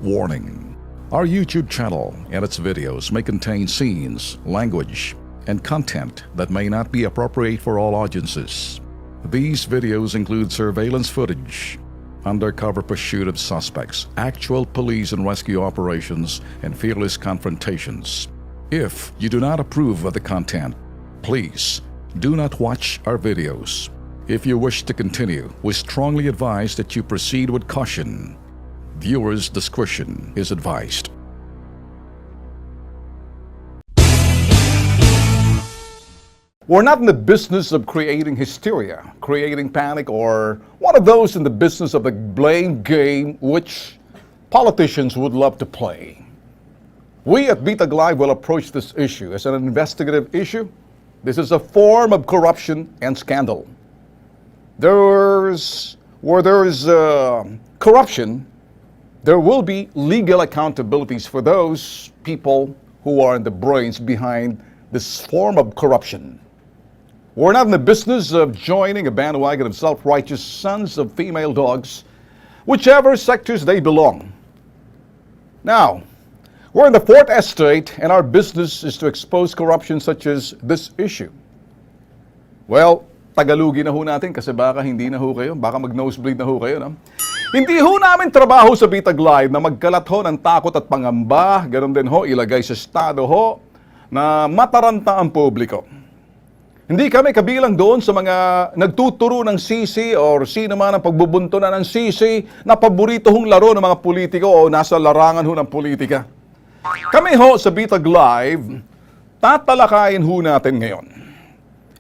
Warning: our YouTube channel and its videos may contain scenes, language, and content that may not be appropriate for all audiences. These videos include surveillance footage, undercover pursuit of suspects, actual police and rescue operations, and fearless confrontations. If you do not approve of the content, please do not watch our videos. If you wish to continue, we strongly advise that you proceed with caution. Viewers' discretion is advised. We're not in the business of creating hysteria, creating panic, or one of those in the business of the blame game which politicians would love to play. We at BITAG Live will approach this issue as an investigative issue. This is a form of corruption and scandal. Where there is corruption, there will be legal accountabilities for those people who are in the brains behind this form of corruption. We're not in the business of joining a bandwagon of self-righteous sons of female dogs, whichever sectors they belong. Now, we're in the fourth estate and our business is to expose corruption such as this issue. Well, Tagalugi na ho natin kasi baka hindi na ho kayo, baka mag-nosebleed na ho kayo, no? Hindi ho namin trabaho sa BITAG Live na magkalat ho ng takot at pangamba, ganoon din ho ilagay sa estado ho na mataranta ang publiko. Hindi kami kabilang doon sa mga nagtuturo ng sisi or sino man ang pagbubunto na ng sisi na paborito hong laro ng mga politiko o nasa larangan ho ng politika. Kami ho sa BITAG Live, tatalakayin ho natin ngayon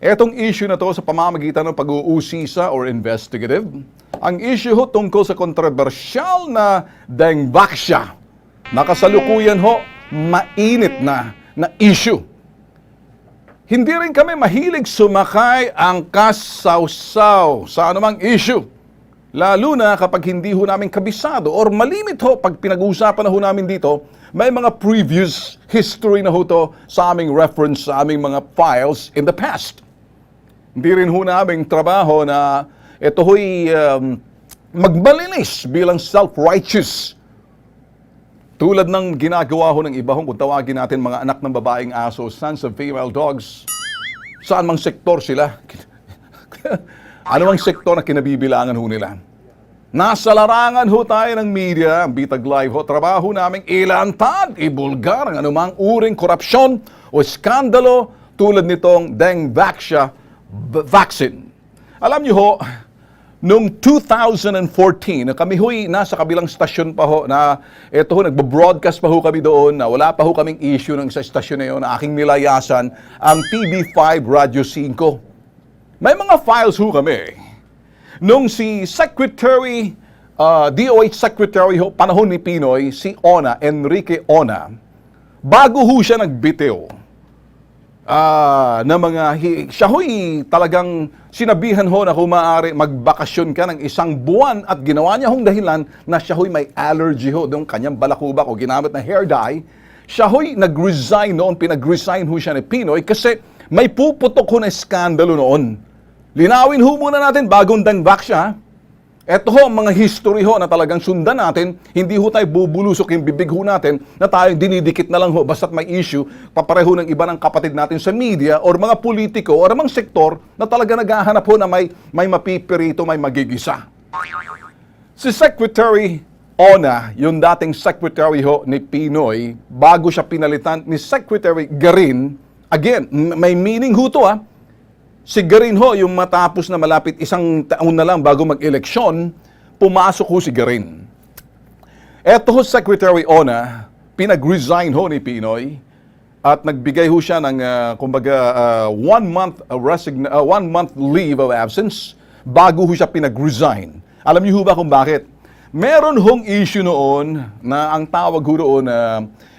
etong issue na to sa pamamagitan ng pag-uusisa or investigative. Ang issue ho tungkol sa kontrobersyal na dengbaksya na kasalukuyan ho mainit na issue. Hindi rin kami mahilig sumakay ang kasawsaw sa anumang issue. Lalo na kapag hindi ho namin kabisado or malimit ho pag pinag-uusapan na ho namin dito, may mga previous history na ho to sa aming reference, sa aming mga files in the past. Hindi rin ho naming trabaho na ito ho'y magbalinis bilang self-righteous. Tulad ng ginagawa ho ng iba kung tawagin natin mga anak ng babaeng aso, sons of female dogs, saan mang sektor sila? Ano ang sektor na kinabibilangan ho nila? Nasa larangan ho tayo ng media, ang BITAG Live ho, trabaho namin ilantad, ibulgar ang anumang uring korupsyon o skandalo tulad nitong dengbaksya vaccine. Alam niyo ho, noong 2014, kami ho'y nasa kabilang stasyon pa ho na ito ho, nagbo-broadcast pa ho kami doon na wala pa ho kaming issue ng sa stasyon na yun na aking nilayasan, ang TV5 Radio 5. May mga files ho kami. Nung si Secretary, DOH Secretary ho, panahon ni Pinoy, si Enrique Ona, bago ho siya nagbitiw, na siya ho'y talagang sinabihan ho na kung maaari magbakasyon ka ng isang buwan at ginawa niya hong dahilan na siya ho'y may allergy ho doon kanyang balakubak o ginamit na hair dye. Siya ho'y nag-resign noon, pinag-resign ho siya ni Pinoy kasi may puputok ho na skandalo noon. Linawin ho muna natin bagong dengbaksya, ha? Ito ho, mga history ho na talagang sundan natin, hindi ho tayo bubulusok yung bibig ho natin na tayong dinidikit na lang ho basta't may issue, papareho ng iba ng kapatid natin sa media or mga politiko or mga sektor na talaga naghahanap ho na may mapipirito, may magigisa. Si Secretary Ona, yung dating secretary ho ni Pinoy, bago siya pinalitan ni Secretary Garin, again, may meaning ho to, ha? Si Garin ho, yung matapos na malapit isang taon na lang bago mag-eleksyon, pumasok ho si Garin. Eto ho, Secretary Ona, pinag-resign ho ni Pinoy at nagbigay ho siya ng, one month leave of absence bago ho siya pinag-resign. Alam niyo ho ba kung bakit? Meron hong issue noon na ang tawag ho doon,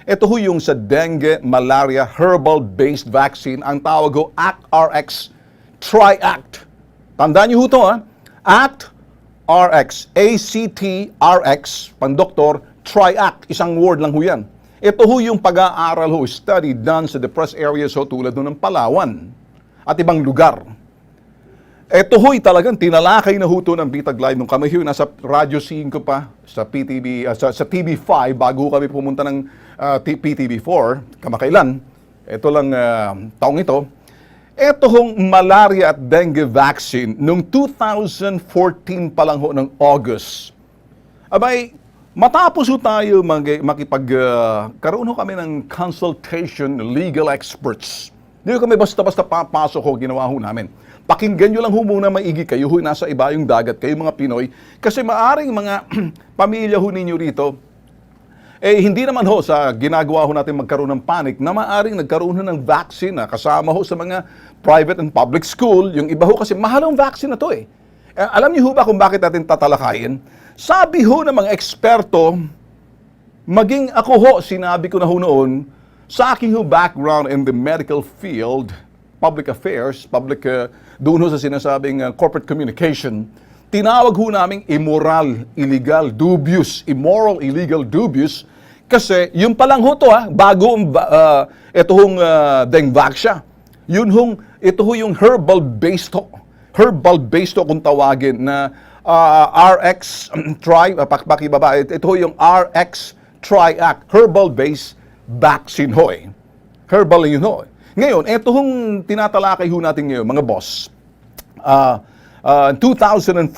ito ho yung sa dengue, malaria, herbal-based vaccine, ang tawag ho ACT-RX, Tri-Act. Tandaan niyo ho ito, ha? ACT-RX, ACT-RX, pang-doktor, Tri-Act, isang word lang ho yan. Ito ho yung pag-aaral ho, study done sa depressed areas ho tulad ng Palawan at ibang lugar. Eto ho'y talagang tinalakay na huto ng BITAG Live nung kami ho'y nasa Radyo 5 pa sa PTV, sa TV5 bago kami pumunta ng PTV4 kamakailan. Ito lang taong ito. Ito hong malaria at dengue vaccine nung 2014 pa lang ho ng August. Abay, matapos ho tayo karoon ho kami ng consultation legal experts. Hindi kami basta-basta papasok ho, ginawa ho namin. Pakinggan nyo lang ho muna maigi kayo ho, nasa ibayong dagat, kayo mga Pinoy. Kasi maaring mga pamilya ho ninyo rito, hindi naman ho sa ginagawa ho natin magkaroon ng panic na maaring nagkaroon ho ng vaccine na kasama ho sa mga private and public school. Yung iba ho kasi mahal ang vaccine na to eh. Alam niyo ho ba kung bakit natin tatalakayin? Sabi ho ng mga eksperto, maging ako ho, sinabi ko na ho noon, sa aking ho background in the medical field, public affairs, doon ho sa sinasabing corporate communication, tinawag ho namin immoral, illegal, dubious, immoral, illegal, dubious, kasi yung palang ho to bago ito hong Dengvaxia, ito ho yung herbal-based kung tawagin na RX pakibaba, ito ho yung RX Triac, herbal-based vaccine ho eh. Herbal yun ho eh. Ngayon, ito hong tinatalakay ho natin ngayon, mga boss. 2014,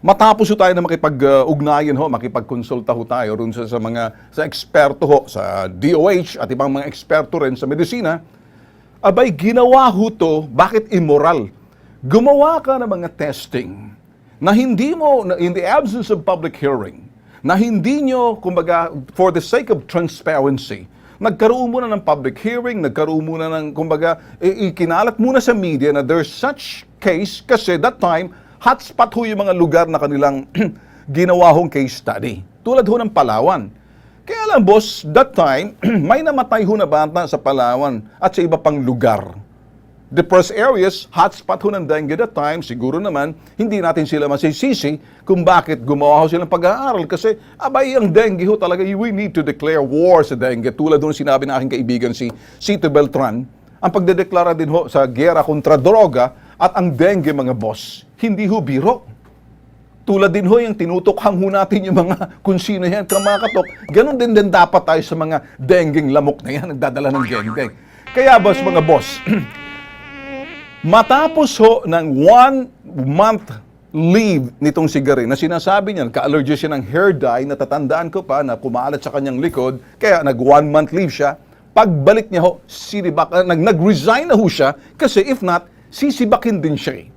matapos ho tayo na makipag-ugnayan ho, makipagkonsulta ho tayo rin sa eksperto ho, sa DOH at ibang mga eksperto rin sa medisina, abay, ginawa ho to, bakit immoral? Gumawa ka ng mga testing na hindi mo, in the absence of public hearing, na hindi nyo, kumbaga, for the sake of transparency, nagkaroon muna ng public hearing, nagkaroon muna ng, kumbaga, ikinalat muna sa media na there's such case kasi that time, hotspot ho yung mga lugar na kanilang ginawa hong case study. Tulad ho ng Palawan. Kaya lang, boss, that time, may namatay ho na bata sa Palawan at sa iba pang lugar. Depressed areas, hotspot ho ng dengue that time, siguro naman, hindi natin sila masisisi kung bakit gumawa ho silang pag-aaral. Kasi, abay, ang dengue ho talaga, we need to declare war sa dengue. Tulad doon sinabi ng aking kaibigan si Cito Beltran, ang pagdedeklara din ho sa gera kontra droga at ang dengue, mga boss, hindi ho biro. Tulad din ho yung tinutukhang ho natin yung mga kung sino yan, kamakatok. Ganon din dapat tayo sa mga dengueng lamok na yan, nagdadala ng dengue. Kaya, boss, mga boss, matapos ho ng 1-month leave nitong si Garin, na sinasabi niya, ka-allergy siya ng hair dye, natatandaan ko pa na kumalat sa kanyang likod, kaya nag 1-month leave siya. Pagbalik niya ho, nag-resign na ho siya, kasi if not, sisibakin din siya.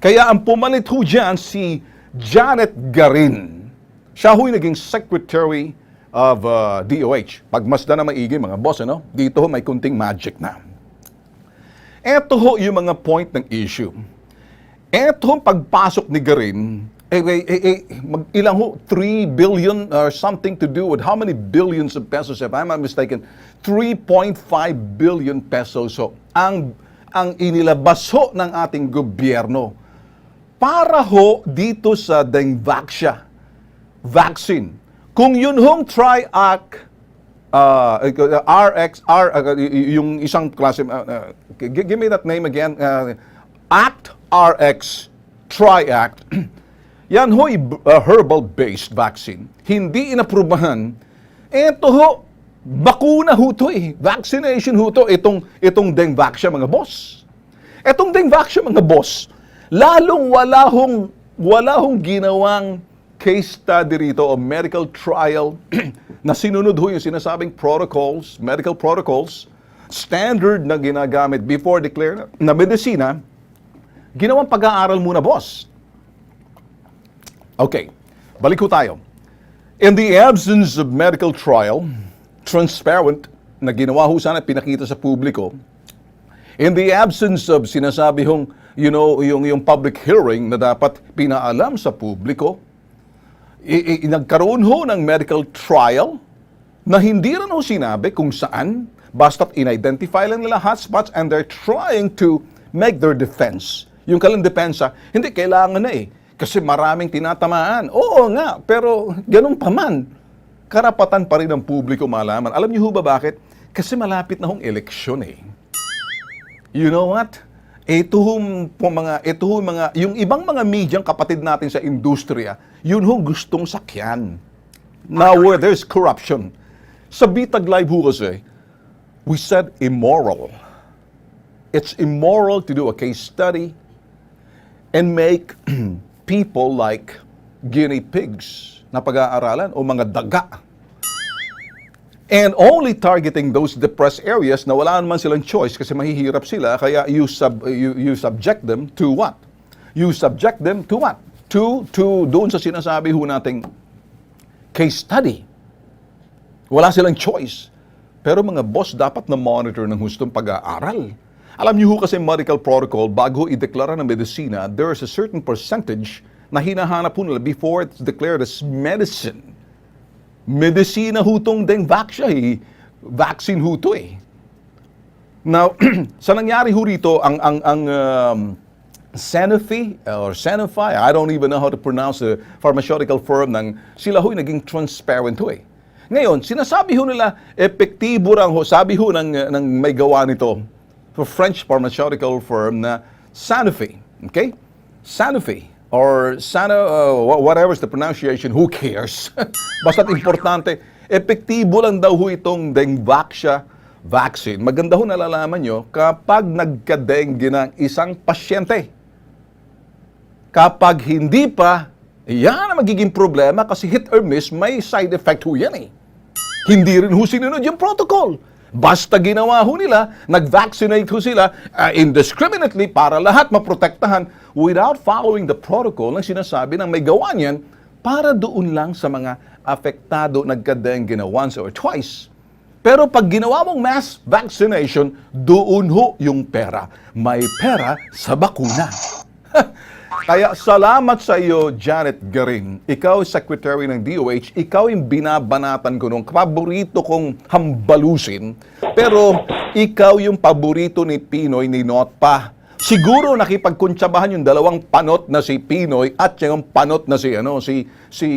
Kaya ang pumalit ho dyan, si Janet Garin. Siya ho'y naging Secretary of DOH. Pagmasdan na maigi, mga boss, ano? Dito ho, may kunting magic na. Ito ho yung mga point ng issue. Ito hong pagpasok ni Garin, ilang ho, 3 billion or something to do with how many billions of pesos, if I'm not mistaken, 3.5 billion pesos ho, ang inilabas ho ng ating gobyerno para ho dito sa Dengvaxia vaccine. Kung yun hong Triac, yung isang klase, give me that name again, Act RX Triac, yan ho'y herbal-based vaccine. Hindi inaprubahan. Ito ho, bakuna ho to eh. Vaccination ho to. Itong Dengvaxia, mga boss. Itong Dengvaxia, mga boss, lalong wala hong ginawang case study rito o medical trial na sinunod ho yung sinasabing protocols, medical protocols, standard na ginagamit before declare na medisina, ginawang pag-aaral muna, boss. Okay, balik ho tayo. In the absence of medical trial, transparent, na ginawa ho sana, pinakita sa publiko, in the absence of sinasabi hong, yung public hearing na dapat pinaalam sa publiko, nagkaroon ho ng medical trial na hindi rin ho sinabi kung saan, basta't in-identify lang nila hotspots and they're trying to make their defense. Yung kalang depensa, hindi kailangan na eh. Kasi maraming tinatamaan. Oo nga, pero ganun pa man. Karapatan pa rin ng publiko malaman. Alam niyo ho ba bakit? Kasi malapit na hong eleksyon eh. You know what? yung ibang mga medyang kapatid natin sa industriya, yun hong gustong sakyan. Now, where there's corruption. Sa BITAG Live ho kasi, we said immoral. It's immoral to do a case study and make people like guinea pigs na pag-aaralan o mga daga. And only targeting those depressed areas na wala naman silang choice kasi mahihirap sila, kaya you subject them to what? You subject them to what? To doon sa sinasabi ho nating case study. Wala silang choice. Pero mga boss dapat na monitor ng hustong pag-aaral. Alam niyo ho kasi medical protocol, bago i-deklara ng medisina, there is a certain percentage na hinahanap po nila before it's declared as medicine. Medisina ho tong vaccine ho to eh. Now, sa nangyari ho rito, ang Sanofi, or Sanofi, I don't even know how to pronounce the pharmaceutical firm, sila ho'y naging transparent ho eh. Ngayon, sinasabi ho nila, epektibo lang ho, sabi ho ng may gawa nito, for French pharmaceutical firm na Sanofi, okay? Sanofi, or whatever is the pronunciation, who cares? Basta't importante, epektibo lang daw ho itong Dengvaxia vaccine. Maganda ho nalalaman nyo kapag nagka-dengue ng isang pasyente. Kapag hindi pa, yan ang magiging problema kasi hit or miss, may side effect ho yan eh. Hindi rin ho sinunod yung protocol. Basta ginawa ho nila, nag-vaccinate ho sila indiscriminately para lahat maprotektahan without following the protocol na sinasabi ng may gawa niyan para doon lang sa mga apektado nagka-dengue na once or twice. Pero pag ginawa mong mass vaccination, doon ho yung pera. May pera sa bakuna. Kaya salamat sa iyo, Janet Garin. Ikaw, Secretary ng DOH, ikaw yung binabanatan ko nung paborito kong hambalusin. Pero ikaw yung paborito ni Pinoy ni Notpa. Siguro nakipagkuntsabahan yung dalawang panot na si Pinoy at yung panot na si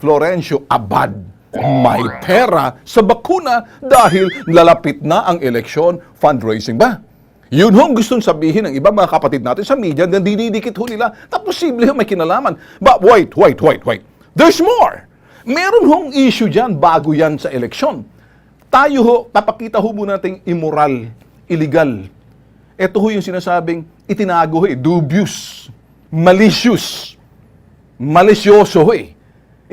Florencio Abad. May pera sa bakuna dahil lalapit na ang eleksyon, fundraising ba? Yun hong gustong sabihin ng ibang mga kapatid natin sa media na dinidikit ho nila na posible may kinalaman. But wait. There's more. Meron hong issue dyan bago yan sa eleksyon. Tayo ho, papakita ho muna natin immoral, illegal. Ito ho yung sinasabing itinago ho dubious, malicious, malisyoso ho eh.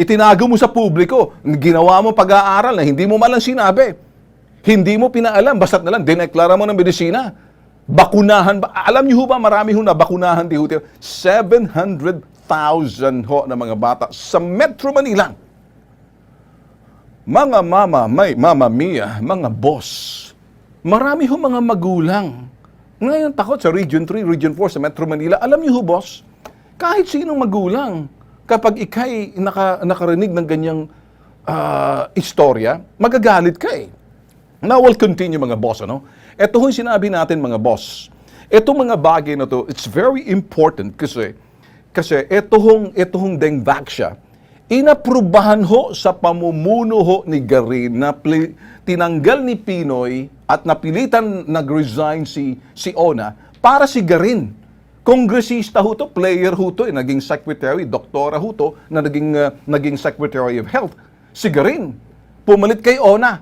Itinago mo sa publiko, ginawa mo pag-aaral na hindi mo malang sinabi. Hindi mo pinaalam, basta't na lang, dineklara mo ng medisina. Bakunahan ba? Alam niyo ho ba, marami ho na bakunahan di ho. 700,000 ho na mga bata sa Metro Manila. Mga mama mia, mga boss. Marami ho mga magulang. Ngayon takot sa Region 3, Region 4 sa Metro Manila. Alam niyo ho, boss, kahit sinong magulang, kapag ikay nakarinig ng ganyang istorya, magagalit ka eh. Now, we'll continue mga boss, ano? Ito yung sinabi natin mga boss. Itong mga bagay na to, it's very important kasi itong Dengvaxia, inaprubahan ho sa pamumuno ho ni Garin na tinanggal ni Pinoy at napilitan nag-resign si Ona para si Garin. Kongresista ho to, player ho to, naging secretary, doktora ho to, na naging secretary of health. Si Garin, pumalit kay Ona.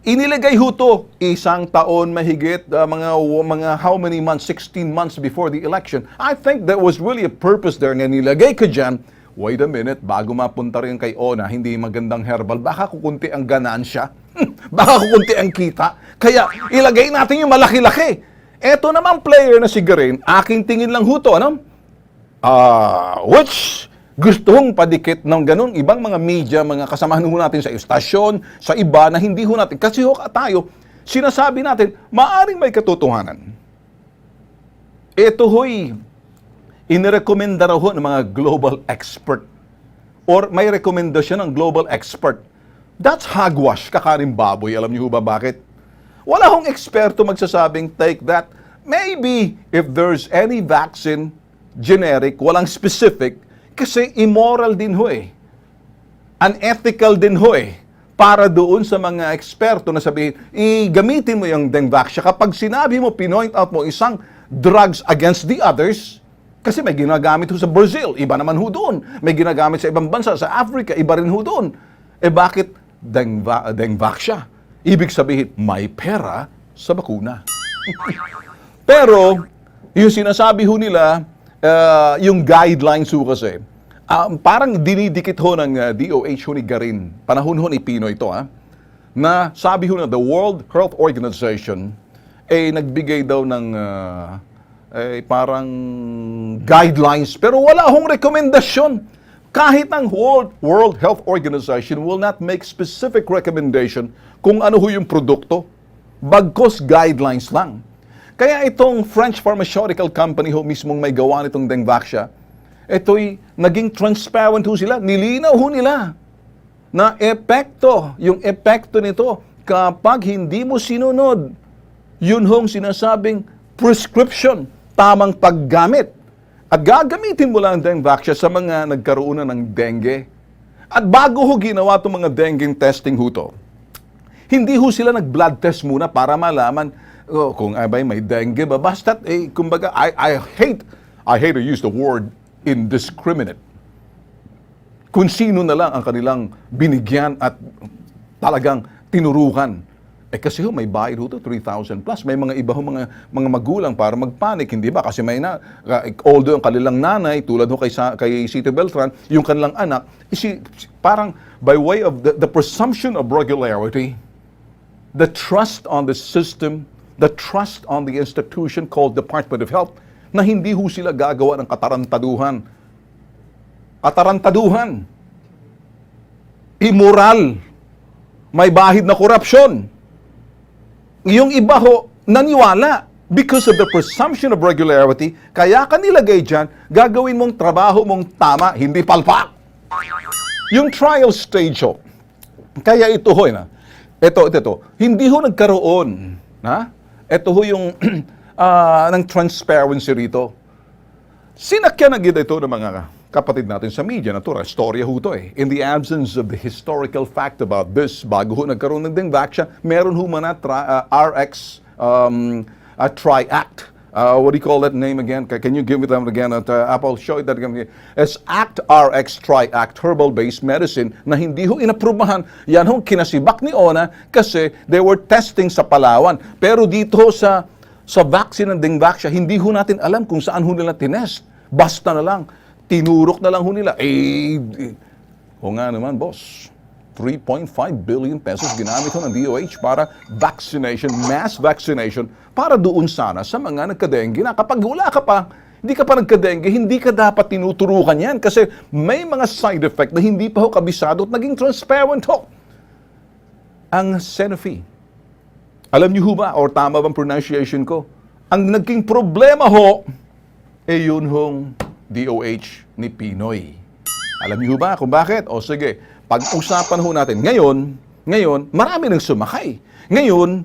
Inilagay ho to, isang taon mahigit, mga how many months, 16 months before the election. I think there was really a purpose there na nilagay ka dyan. Wait a minute, bago mapunta rin kay Ona, hindi magandang herbal, baka kukunti ang ganansya, baka kukunti ang kita. Kaya ilagay natin yung malaki-laki. Eto naman player na si Garin, aking tingin lang ho to, ano? Which gustong padikit ng ganun ibang mga media, mga kasamahan ho natin sa istasyon, sa iba na hindi ho natin. Kasi ho tayo, sinasabi natin, maaring may katotohanan. Ito ho'y inirekomenda raw ho ng mga global expert or may rekomendasyon ng global expert. That's hogwash, kakaring baboy. Alam niyo ba bakit? Wala hong eksperto magsasabing take that. Maybe if there's any vaccine, generic, walang specific, kasi immoral din ho eh. Unethical din ho eh. Para doon sa mga eksperto na sabihin, gamitin mo yung Dengvaxia. Kapag sinabi mo, pinoint out mo isang drugs against the others, kasi may ginagamit ho sa Brazil, iba naman ho doon. May ginagamit sa ibang bansa, sa Africa, iba rin ho doon. Bakit dengvac siya? Ibig sabihin, may pera sa bakuna. Pero, yung sinasabi ho nila, yung guidelines ho kasi, parang dinidikit ho ng DOH ho ni Garin, panahon ho ni Pinoy ito, na sabi ho na the World Health Organization nagbigay daw ng parang guidelines, pero wala hong rekomendasyon. Kahit ang World Health Organization will not make specific recommendation kung ano ho yung produkto, bagkos guidelines lang. Kaya itong French pharmaceutical company ho mismong may gawa nitong dengvac, ito'y naging transparent ho sila, nilinaw ho nila na yung epekto nito kapag hindi mo sinunod, yun hong sinasabing prescription, tamang paggamit. At gagamitin mo lang ang dengvac sa mga nagkaroon na ng dengue. At bago ho ginawa itong mga dengue testing ho to, hindi ho sila nag-blood test muna para malaman kung may dengue ba. Basta't, kumbaga, I hate to use the word indiscriminate. Kung sino na lang ang kanilang binigyan at talagang tinurukan. Kasi may bayad ho to, 3,000 plus. May mga iba ho mga magulang para magpanik, hindi ba? Kasi may although ang kanilang nanay, tulad ho kay Sito Beltran, yung kanilang anak, parang by way of the presumption of regularity, the trust on the system, the trust on the institution called Department of Health, na hindi ho sila gagawa ng katarantaduhan. Katarantaduhan. Immoral. May bahid na korupsyon. Yung iba ho, naniwala because of the presumption of regularity, kaya ka nilagay dyan, gagawin mong trabaho mong tama, hindi palpak. Yung trial stage ho, kaya ito ho, ito, hindi ho nagkaroon, ito ho yung ng transparency rito. Sinakyan na gid ito ng mga kapatid natin sa media, natural, storya ho to In the absence of the historical fact about this, bago ho nagkaroon ng dengvac, meron ho man RX Tri-Act. What do you call that name again? Can you give me that again? I'll show you that again. It's Act RX Tri-Act, herbal-based medicine, na hindi ho inaprubahan. Yan ho kinasibak ni Ona kasi they were testing sa Palawan. Pero dito ho sa vaccine ng dengvac, hindi ho natin alam kung saan ho nila tinest. Basta na lang, tinurok na lang ho nila. Nga naman, boss. 3.5 billion pesos ginamit ho ng DOH para vaccination, mass vaccination, para doon sana sa mga nagka-dengue na kapag wala ka pa, hindi ka pa nagka-dengue, hindi ka dapat tinuturukan yan kasi may mga side effect na hindi pa ho kabisado at naging transparent ho. Ang Sanofi, alam niyo ho ba, or tama bang pronunciation ko, ang naging problema ho, yun hong DOH ni Pinoy. Alam niyo ba kung bakit? O sige, pag-usapan ho natin. Ngayon, marami nang sumakay. Ngayon,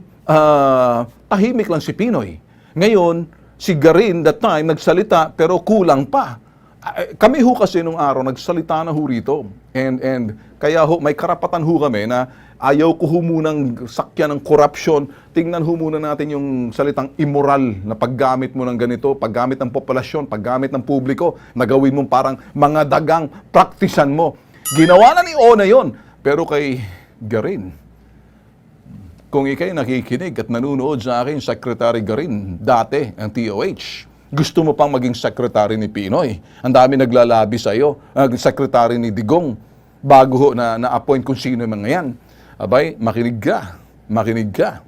tahimik lang si Pinoy. Ngayon, si Garin that time nagsalita pero kulang pa. Kami ho kasi nung araw nagsalita na ho rito. And kaya ho, may karapatan ho kami na ayaw ko ho munang sakyan ng korupsyon. Tingnan ho muna natin yung salitang immoral na paggamit mo ng ganito, paggamit ng populasyon, paggamit ng publiko, nagawin mo parang mga dagang praktisan mo. Ginawa na ni Ona yon. Pero kay Garin, kung ikay nakikinig at nanonood sa akin, Secretary Garin, dati ang TOH, gusto mo pang maging secretary ni Pinoy. Ang dami naglalabi sa iyo, secretary ni Digong, bago ho na-appoint kung sino yung mga yan. Abay, makinig ka.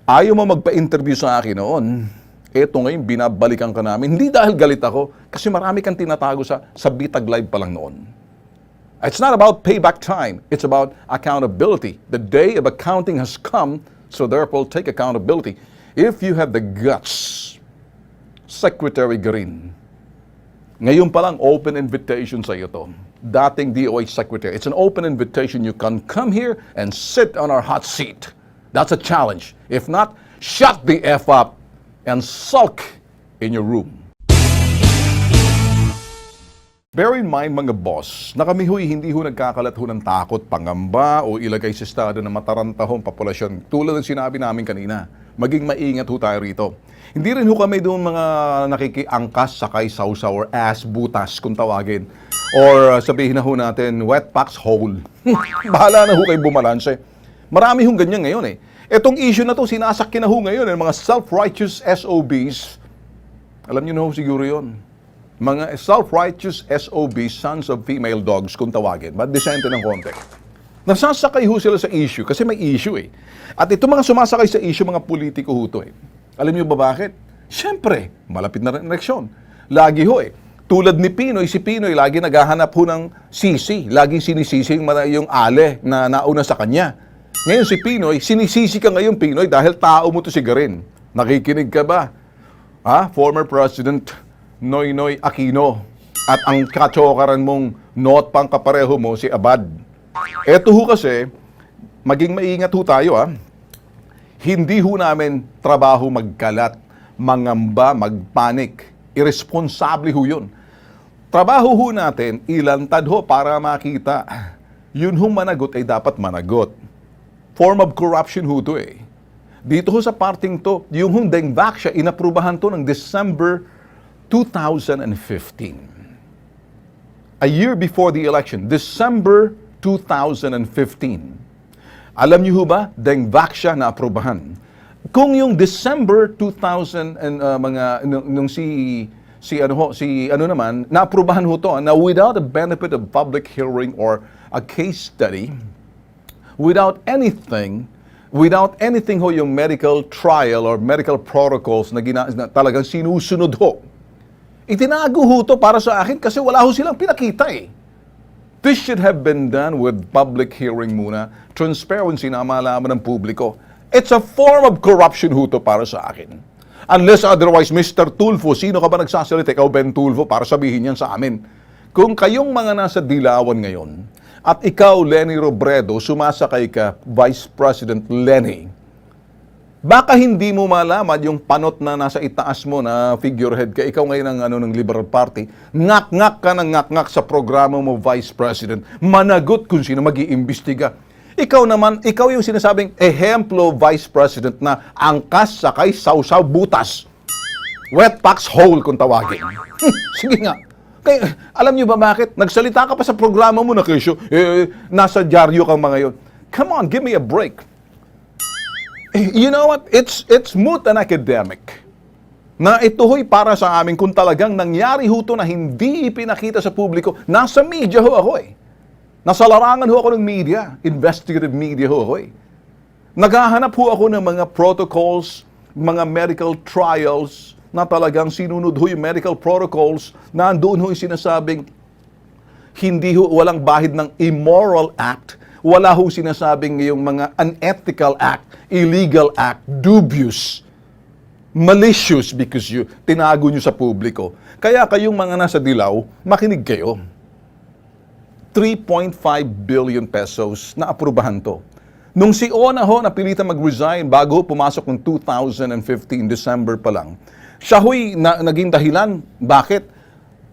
Ayaw mo magpa-interview sa akin noon. Eto ngayon, binabalikan ka namin. Hindi dahil galit ako, kasi marami kang tinatago sa BITAG Live pa lang noon. It's not about payback time. It's about accountability. The day of accounting has come, so therefore take accountability. If you have the guts, Secretary Garin, ngayon pa lang open invitation sa iyo to. Dating DOH Secretary. It's an open invitation. You can come here and sit on our hot seat. That's a challenge. If not, shut the F up and sulk in your room. Bear in mind mga boss, na kami hindi nagkakalat ng takot, pangamba o ilagay sa estado ng matarantahong populasyon tulad ng sinabi namin kanina. maging maingat ho tayo rito. Hindi rin ho kami doon mga nakikiangkas, sakay, sausaw, or ass butas kung tawagin. Or sabihin na ho natin, wet packs hole. Bahala na ho kayo bumalanse. Marami hong ganyan ngayon eh. Etong issue na to, sinasakyan na ho ngayon ng mga self-righteous SOBs. Alam niyo na ho siguro yun. Mga self-righteous SOBs, sons of female dogs kung tawagin. But disente ng konti. Nasasakay ho sila sa issue kasi may issue eh. At ito mga sumasakay sa issue, mga politiko ho to eh. Alam niyo ba bakit? Siyempre, malapit na rin eleksyon. Lagi ho eh. Tulad ni Pinoy, si Pinoy lagi naghahanap ho ng sisi. Laging sinisisi yung ale na nauna sa kanya. Ngayon si Pinoy, sinisisi ka ngayon Pinoy dahil tao mo to sigarin. Nakikinig ka ba? Former President Noynoy Aquino. At ang katsokaran mong not pang kapareho mo si Abad. Eto ho kasi, maging maingat ho tayo Hindi ho namin trabaho magkalat, mangamba, magpanik. Irresponsable ho yun. Trabaho ho natin, ilantad ho para makita. Yun hong managot ay dapat managot. Form of corruption ho to eh. Dito ho sa parting to, yung hong dengvak siya, inaprubahan to ng December 2015. A year before the election, December 2015. Alam niyo ho ba, dengvak siya na aprubahan. Kung yung December 2000 and nung naman naaprubahan ho to na without the benefit of public hearing or a case study, without anything ho yung medical trial or medical protocols na talagang sinusunod ho. Itinago ho to para sa akin kasi wala ho silang pinakita eh. This should have been done with public hearing muna, transparency na malaman ng publiko. It's a form of corruption ho to para sa akin. Unless otherwise, Mr. Tulfo, sino ka ba nagsasalita? Ikaw, Ben Tulfo, para sabihin yan sa amin. Kung kayong mga nasa dilawan ngayon, at ikaw, Lenny Robredo, sumasakay ka, Vice President Lenny, baka hindi mo malaman yung panot na nasa itaas mo na figurehead ka. Ikaw ngayon ng Liberal Party. Ngak-ngak ka ng ngak-ngak sa programa mo, Vice President. Managot kung sino mag-iimbestiga. Ikaw naman, ikaw yung sinasabing ehemplo, Vice President, na angkas, sakay, sausaw, butas. Wet packs hole kung tawagin. Sige nga. Kaya, alam niyo ba bakit? Nagsalita ka pa sa programa mo na kesyo, nasa dyaryo kang mga yun. Come on, give me a break. You know what? It's moot and academic. Na ito ho'y para sa amin kung talagang nangyari ho to na hindi ipinakita sa publiko. Nasa media ho ako eh. Nasa larangan ho ako ng media. Investigative media ho ako eh. Naghahanap ho ako ng mga protocols, mga medical trials na talagang sinunod ho yung medical protocols na doon ho yung sinasabing hindi ho, walang bahid ng immoral act. Wala ho sinasabing yung mga unethical act, illegal act, dubious, malicious because tinago nyo sa publiko. Kaya kayong mga nasa dilaw, makinig kayo. 3.5 billion pesos na aprubahan to. Nung si Ona ho napilitan mag-resign bago pumasok ng 2015, December pa lang, siya ho'y naging dahilan. Bakit?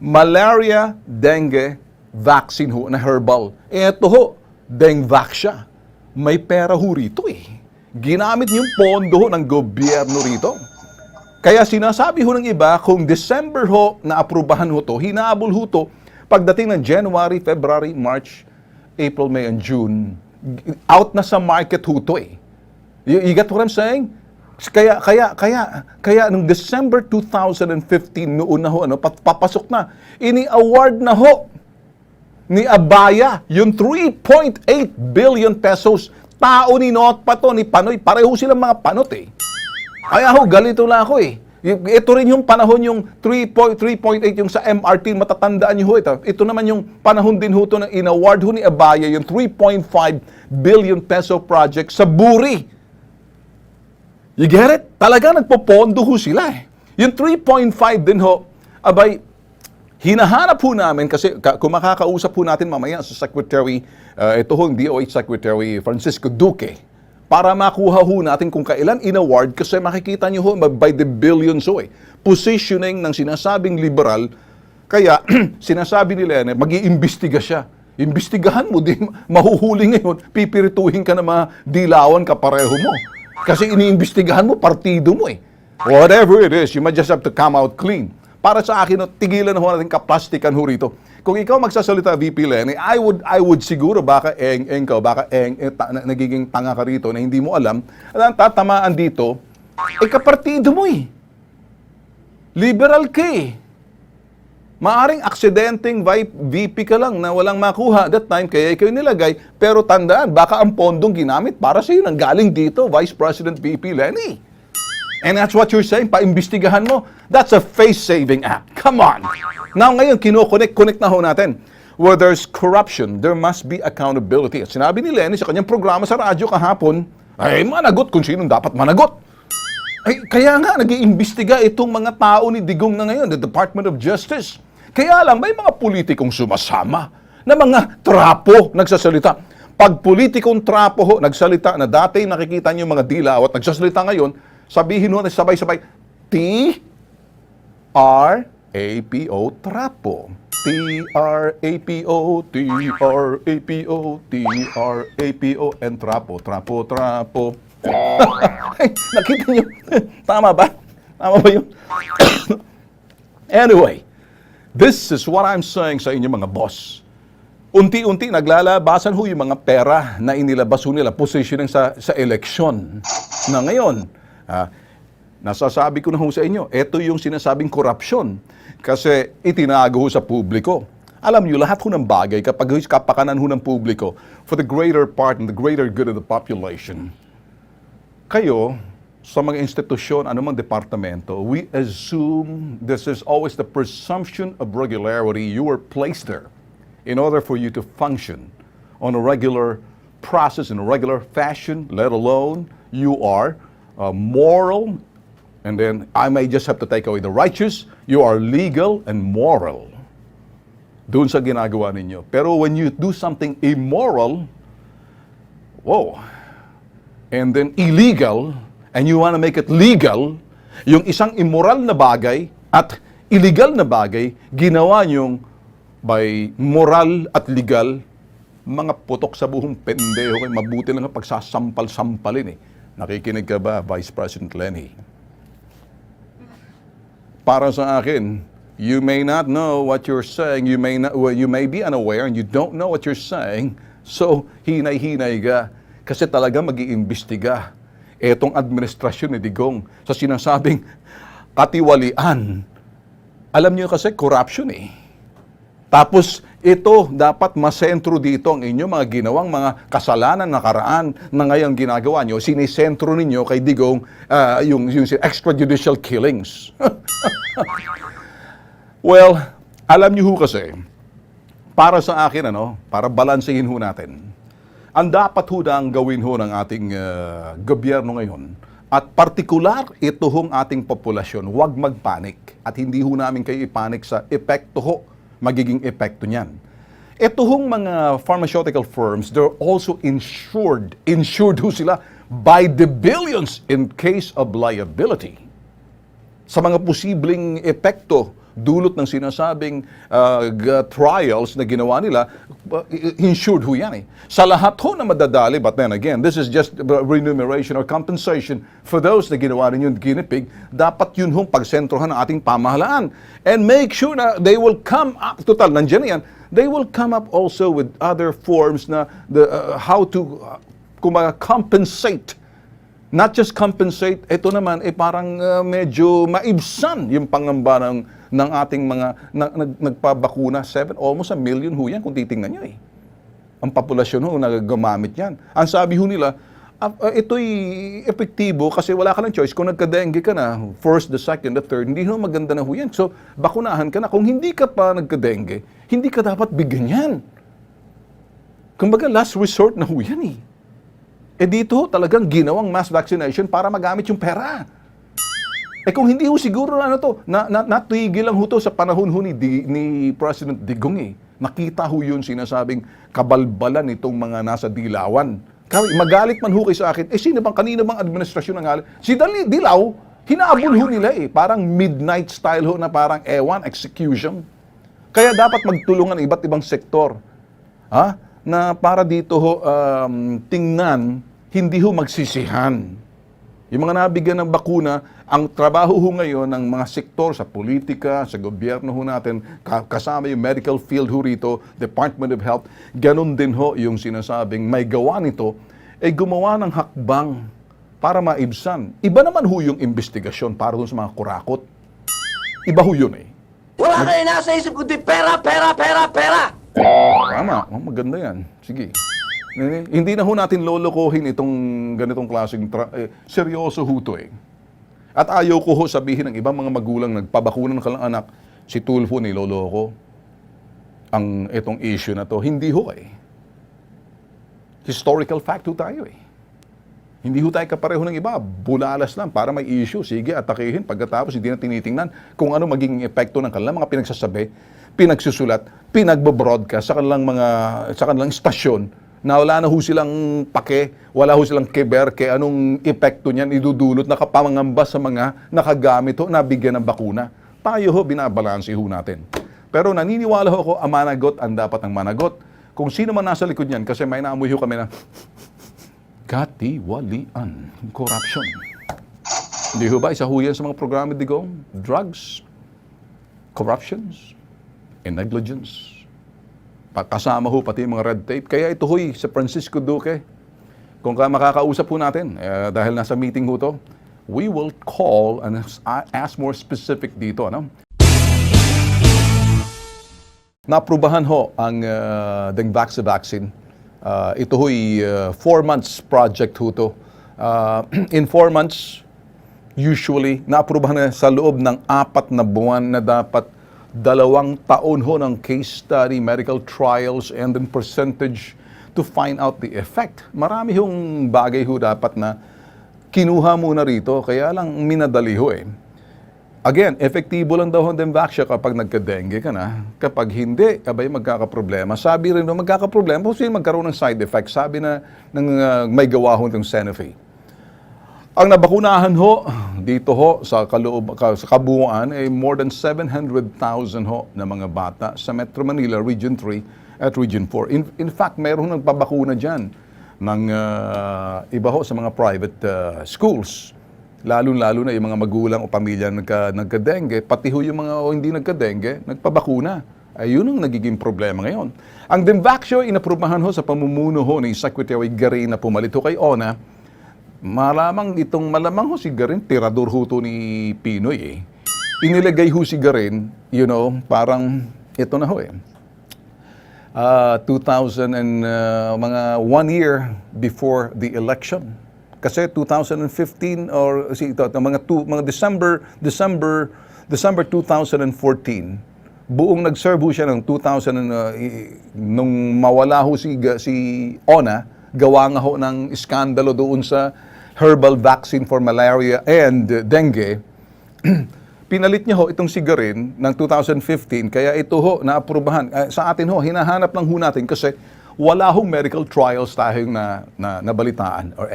Malaria, dengue, vaccine ho na herbal. Eto ho, dengvak siya. May pera ho rito eh. Ginamit yung pondo ho ng gobyerno rito. Kaya sinasabi ho ng iba, kung December ho na aprubahan ho to, hinabol ho to, pagdating ng January, February, March, April, May, and June, out na sa market ho to eh. You get what I'm saying? Kaya nung December 2015, noon na ho, papasok na, ini-award na ho ni Abaya, yung 3.8 billion pesos, tao ni Not pa to, ni Panoy, pareho silang mga panot eh. Kaya ho, galito na ako eh. Ito rin yung panahon yung 3.8 yung sa MRT, matatandaan nyo ho ito. Ito naman yung panahon din ho ito na in-award ho ni Abaya, yung 3.5 billion peso project sa Buri. You get it? Talaga nagpopondo ho sila eh. Yung 3.5 din ho, abay, hinahanap po namin kasi kung makakausap po natin mamaya sa Secretary, ito ho, DOH Secretary Francisco Duque, para makuha ho natin kung kailan in-award kasi makikita nyo ho, by the billions ho eh. Positioning ng sinasabing liberal, kaya sinasabi nila yan, mag-iimbestiga siya. Imbestigahan mo, di mahuhuli ngayon, pipirituhin ka ng mga dilawan kapareho mo. Kasi iniimbestigahan mo, partido mo eh. Whatever it is, you might just have to come out clean. Para sa akin, tigilan na ho natin kaplastikan ho rito. Kung ikaw magsasalita, VP Lenny, I would siguro baka nagiging tanga ka rito na hindi mo alam, ang tatamaan dito, kapartido mo eh. Liberal ka eh. Maaring aksidenteng VP ka lang na walang makuha that time, kaya ikaw nilagay. Pero tandaan, baka ang pondong ginamit para sa iyo nang galing dito, Vice President VP Lenny. And that's what you're saying, paimbestigahan mo. That's a face-saving act. Come on. Now ngayon, connect na ho natin. Where there's corruption, there must be accountability. At sinabi ni Lenny sa kanyang programa sa radyo kahapon, ay managot kung sinong dapat managot. Ay, kaya nga, nag-iimbestiga itong mga tao ni Digong na ngayon, the Department of Justice. Kaya lang, may mga politikong sumasama na mga trapo nagsasalita. Pag politikong trapo ho, nagsalita na dati nakikita niyo mga dilaw at nagsasalita ngayon, sabihin mo na sabay-sabay, T-R-A-P-O, trapo. T-R-A-P-O, T-R-A-P-O, T-R-A-P-O, and trapo, trapo, trapo. Ay, nakita niyo? Tama ba? Tama ba yun? Anyway, this is what I'm saying sa inyo mga boss. Unti-unti naglalabasan ho yung mga pera na inilabas ho nila, positioning sa eleksyon na ngayon. Nasasabi ko na ho sa inyo, ito yung sinasabing korupsyon kasi itinago ho sa publiko. Alam niyo, lahat ho ng bagay kapag kapakanan ho ng publiko for the greater part and the greater good of the population. Kayo, sa mga institusyon, anumang departamento, we assume this is always the presumption of regularity. You were placed there in order for you to function on a regular process, in a regular fashion, let alone you are moral, and then I may just have to take away the righteous, you are legal and moral. Doon sa ginagawa ninyo. Pero when you do something immoral, whoa, and then illegal, and you want to make it legal, yung isang immoral na bagay at illegal na bagay, ginawa nyong by moral at legal, mga putok sa buhong pendeho, mabuti lang ang pagsasampal-sampalin eh. Nakikinig ka ba, Vice President Lenny? Para sa akin, you may not know what you're saying, you may be unaware and you don't know what you're saying, so hinay-hinay ka. Kasi talaga mag-iimbestiga etong administrasyon ni Digong sa sinasabing katiwalian. Alam niyo kasi corruption eh. Tapos ito dapat masentro dito ang inyong mga ginawang mga kasalanan nakaraan na ngayon ginagawa niyo, sinisentro ninyo kay Digong yung extrajudicial killings. Well, alam niyo ho kasi, para sa akin para balansehin ho natin, ang dapat ho na ang gawin ho ng ating gobyerno ngayon, at partikular ito hong ating populasyon, huwag magpanik. At hindi ho namin kayo ipanik sa epekto ho, magiging epekto niyan. Ito hong mga pharmaceutical firms, they're also insured. Insured ho sila by the billions in case of liability. Sa mga posibleng epekto, dulot ng sinasabing trials na ginawa nila, insured ho yan eh. Sa lahat ho na madadali, but then again, this is just remuneration or compensation for those na ginawa rin yung ginipig, dapat yun hong pagsentrohan ng ating pamahalaan. And make sure na they will come up, total, nandiyan yan, they will come up also with other forms na how to compensate. Not just compensate, ito naman parang medyo maibsan yung pangamba ng ating mga nagpabakuna. Almost 1 million ho yan kung titingnan nyo eh. Ang populasyon ho na gumamit yan. Ang sabi ho nila, ito'y epektibo kasi wala ka ng choice. Kung nagka-dengue ka na, first, the second, the third, hindi ho maganda na ho yan. So, bakunahan ka na. Kung hindi ka pa nagka-dengue, hindi ka dapat bigyan yan. Kumbaga, last resort na ho yan eh. Dito talagang ginawang mass vaccination para magamit yung pera. Kung hindi ho siguro natigil lang ho to sa panahon ho ni President Digong eh. Nakita ho yun sinasabing kabalbalan itong mga nasa dilawan. Magalit man ho kayo sa akin, sino bang, kanino bang administrasyon ang galit? Si Dilaw, hinaabol ho nila eh. Parang midnight style ho na parang execution. Kaya dapat magtulungan iba't ibang sektor. Na para dito ho tingnan, hindi ho magsisihan. Yung mga nabigyan ng bakuna, ang trabaho ho ngayon ng mga sektor sa politika, sa gobyerno ho natin, kasama yung medical field ho rito, Department of Health, ganun din ho yung sinasabing may gawa nito, ay gumawa ng hakbang para maibsan. Iba naman ho yung investigasyon para dun sa mga kurakot. Iba ho yun eh. Wala kayo nasa isip kundi pera, pera, pera, pera! Tama, maganda yan. Sige. Hindi na ho natin lolokohin itong ganitong klaseng seryoso ho to eh. At ayaw ko ho sabihin ng ibang mga magulang nagpabakuna ng kalang anak, si Tulfo niloloko ang itong issue na to. Hindi ho eh. Historical fact ho tayo eh. Hindi ho tayo kapareho ng iba. Bulalas lang para may issue. Sige, atakihin. Pagkatapos hindi na tinitingnan kung ano magiging epekto ng kanilang mga pinagsasabi, pinagsusulat, pinagbo-broadcast sa kanilang istasyon na wala na ho silang pake, wala ho silang keber kay anong epekto niyan idudulot na kapamangamba sa mga nakagamit ho, nabigyan ng bakuna. Tayo ho, binabalanse ho natin. Pero naniniwala ho ako, ang managot ang dapat ang managot. Kung sino man nasa likod niyan, kasi may naamoy ho kami na katiwalian, corruption. Hindi ho ba, isa ho yan sa mga programa digong? Drugs, corruptions, and negligence. Kasama ho pati yung mga red tape. Kaya ito ho'y sa Francisco Duque, kung makakausap po natin, dahil nasa meeting ho to, we will call and ask more specific dito. Ano? Naaprubahan ho ang Dengvax vaccine. Ito ho'y 4 months project ho to. In 4 months, usually, naaprubahan na sa loob ng 4 na buwan na dapat 2 taon ho ng case study, medical trials, and then percentage to find out the effect. Marami hong bagay ho dapat na kinuha muna rito, kaya lang minadali ho eh. Again, efektibo lang daw ang Dengvax kapag nagka-dengue ka na. Kapag hindi, abay magkakaproblema. Sabi rin na magkakaproblema, kasi magkaroon ng side effects. Sabi na may gawa ho ng Sanofi. Ang nabakunahan ho, dito ho, sa kabuuan, ay more than 700,000 ho na mga bata sa Metro Manila, Region 3 at Region 4. In fact, mayroon nagpabakuna dyan ng iba ho sa mga private schools. Lalo-lalo na yung mga magulang o pamilya nagka-dengue, pati ho yung mga hindi nagka-dengue, nagpabakuna. Ayun ang nagiging problema ngayon. Ang Dengvax inaprubahan ho sa pamumuno ho ni Secretary Garin na pumalit ho kay ONA. Malamang ho si Garin, tirador ho to ni Pinoy eh. Inilagay ho si Garin, parang ito na ho eh. 2000 and mga 1 year before the election. Kasi 2015 or mga December 2014, buong nag-serve ho siya ng 2000 nung mawala ho si ONA, gawa nga ho ng iskandalo doon sa herbal vaccine for malaria and dengue. Pinalit niya ho itong sigarin ng 2015, kaya ito ho naaprubahan. Sa atin ho, hinahanap lang ho natin kasi wala hong medical trials tayong na nabalitaan or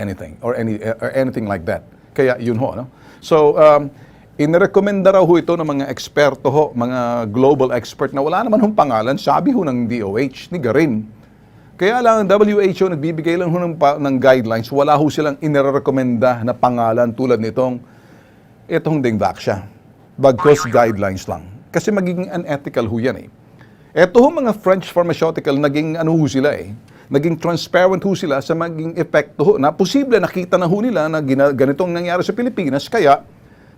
anything like that. Kaya yun ho, no? So, inirekomenda raw ho ito ng mga eksperto ho, mga global expert na wala naman hong pangalan, sabi ho ng DOH, ni Garin. Kaya lang ang WHO nagbibigay lang ho ng guidelines, wala ho silang inirekomenda na pangalan tulad nitong Dengvax. Bagkus guidelines lang. Kasi magiging unethical ho yan eh. Eto ho mga French pharmaceutical, naging sila eh. Naging transparent ho sila sa maging epekto ho. Na posible nakita na ho nila na ganitong nangyari sa Pilipinas, kaya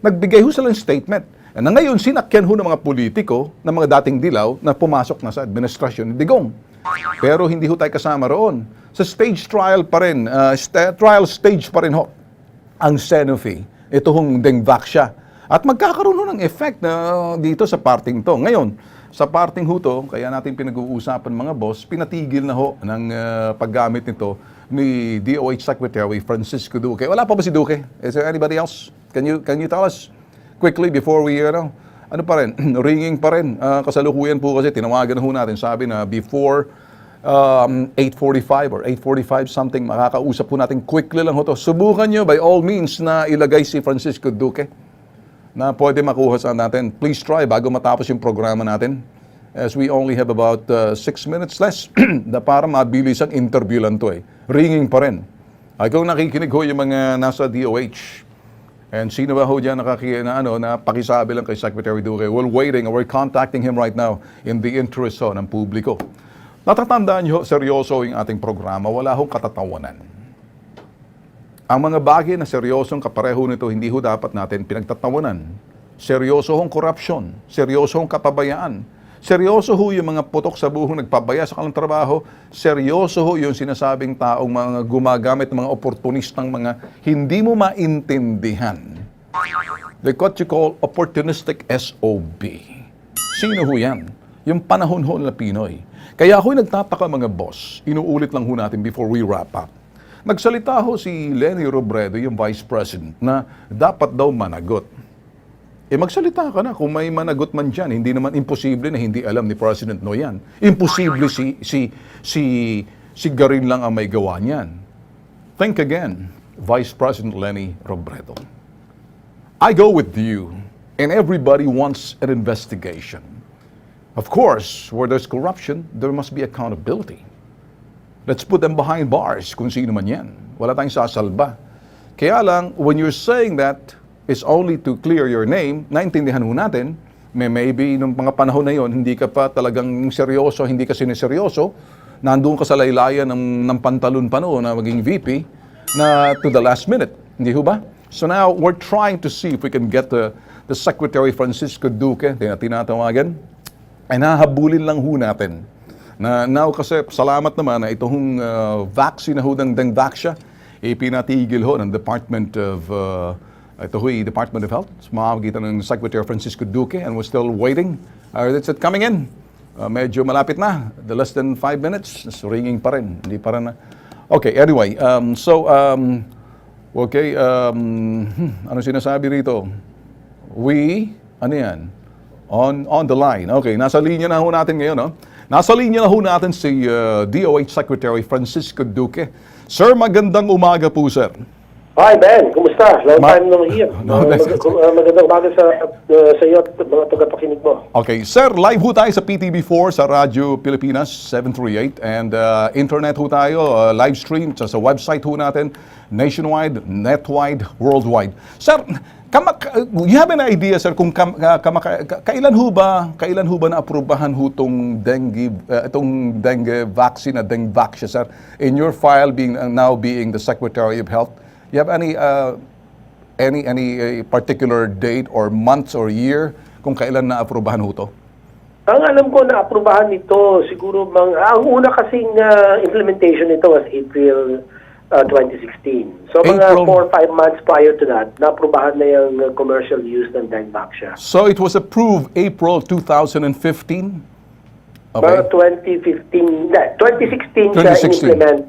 nagbigay ho sila ng statement. Na ngayon, sinakyan ho ng mga politiko, ng mga dating dilaw, na pumasok na sa administrasyon ni Digong. Pero hindi ho tayo kasama roon. Sa stage trial pa rin, trial stage pa rin ho, ang Sanofi. Ito hong Dengvax. At magkakaroon ho ng effect na dito sa parting to. Ngayon, sa parting ho to, kaya natin pinag-uusapan mga boss, pinatigil na ho ng paggamit nito ni DOH Secretary Francisco Duque. Wala pa ba si Duque? Is there anybody else? Can you tell us quickly before we, ano pa rin, ringing pa rin. Kasalukuyan po kasi, tinawagan ho natin, sabi na before 8:45 or 8:45 something, makakausap po natin quickly lang ho to. Subukan nyo by all means na ilagay si Francisco Duque na pwede makuha sa natin. Please try bago matapos yung programa natin. As we only have about 6 minutes less na para mabilis ang interview lang to eh. Ringing pa rin. Ay kung nakikinig ho yung mga nasa DOH, And sino ba ho dyan na pakisabi lang kay Secretary Duque? We're waiting, we're contacting him right now in the interest ng publiko. Natatandaan nyo, seryoso yung ating programa, wala hong katatawanan. Ang mga bagay na seryosong kapareho nito, hindi ho dapat natin pinagtatawanan. Seryoso hong korupsyon, seryoso hong kapabayaan, seryoso ho yung mga putok sa buhong nagpabaya sa kanilang trabaho, seryoso ho yung sinasabing taong mga gumagamit ng mga oportunistang mga hindi mo maintindihan. Like what you call opportunistic SOB. Sino ho yan? Yung panahon ho na Pinoy. Kaya ako'y nagtataka mga boss, inuulit lang ho natin before we wrap up. Nagsalita ho si Leni Robredo, yung Vice President, na dapat daw managot. Magsalita ka na kung may managot man dyan. Hindi naman imposible na hindi alam ni President No yan. Imposible si Garin lang ang may gawa niyan. Think again, Vice President Leni Robredo. I go with you, and everybody wants an investigation. Of course, where there's corruption, there must be accountability. Let's put them behind bars kung sino man yan. Wala tayong sasalba. Kaya lang, when you're saying that, it's only to clear your name, naintindihan ho natin, maybe nung mga panahon na yon, hindi ka pa talagang seryoso, hindi ka siniseryoso, nandun ka sa laylayan ng pantalon pa noon na maging VP, na to the last minute. Hindi ho ba? So now, we're trying to see if we can get the Secretary Francisco Duque, tinatawagan, ay nahabulin lang ho natin. Now kasi, salamat naman na itong vaccine na ho ng Dengvaxia, pinatigil ho ng Department of Department of Health, makakita ng Secretary Francisco Duque, and we're still waiting. It's coming in. Medyo malapit na. The less than 5 minutes, ringing pa rin. Hindi pa rin na. Okay, anyway. Ano sinasabi rito? Ano yan? On the line. Okay, nasa linya na ho natin ngayon, no? Nasa linya na ho natin si DOH Secretary Francisco Duque. Sir, magandang umaga po, sir. Hi, Ben. Kumusta? Long time no here. Magandang umaga sa iyo at mga tagapakinig mo. Okay. Sir, live ho tayo sa PTV4 sa Radyo Pilipinas 738 and internet ho tayo, live stream sa website ho natin, nationwide, netwide, worldwide. Sir, you have an idea, sir, kung kailan ho ba naaprubahan ho itong dengue vaccine na Dengvaxia, sir? In your file now being the Secretary of Health, you have any particular date or months or year kung kailan naaprubahan ho ito? Ang alam ko na aprubahan nito siguro ang una kasing implementation nito was April 2016. So mga 4 or 5 months prior to that, naaprubahan na yung commercial use ng Dengvaxia. So it was approved April 2015? Okay. 2016 siya